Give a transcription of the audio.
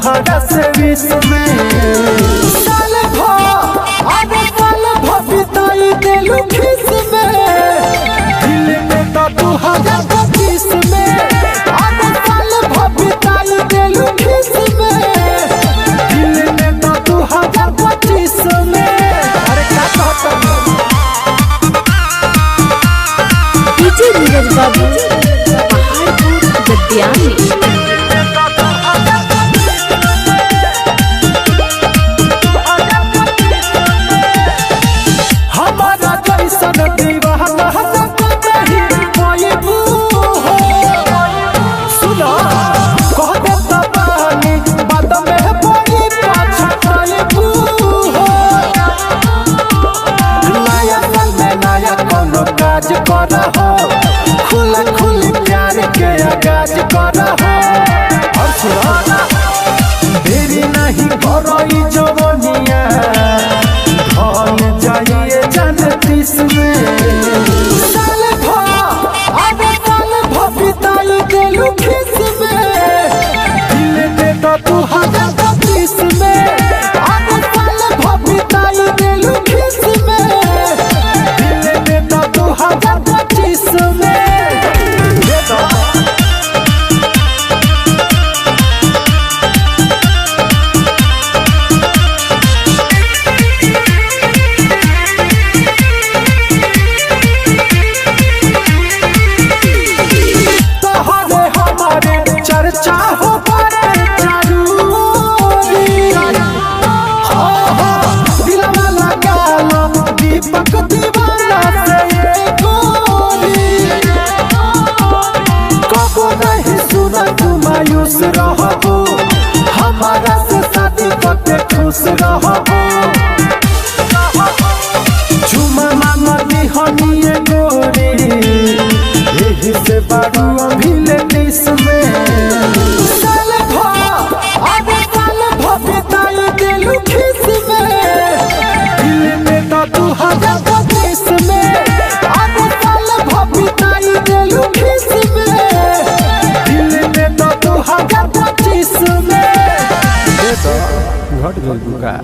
तोहरा से विष में साल भर बिताई देलू खिस में दिल में तो 2025 में साल भर बिताई देलू खिस में दिल में तो 2025 में। अरे क्या कहता डीजे नीरज बाबू पहाड़पुर गद्यानी। काज करा हो खुला खुली प्यार के आगाज करा हो और सुना देरी नहीं करई जवनिया धन जाइए जनतीस में साल भर बिताई देलू खिस में दिल में तो 2025 में साल भर बिताई देलू खिस में दिल में तो 2025 में। चर्चा हो दिलवा लगा लो दीपक दीवाना से कबो नहीं सुना तू मायूस रहो हमारा से शादी करके खुश रहो चुमा मामा दिहनिए गोरी यही से बारू अभी ले में साल भर बिताई देलू खिस में दिल में तो 2025 में साल भर बिताई देलू खिस में दिल में तो 2025 में। घट गइल का।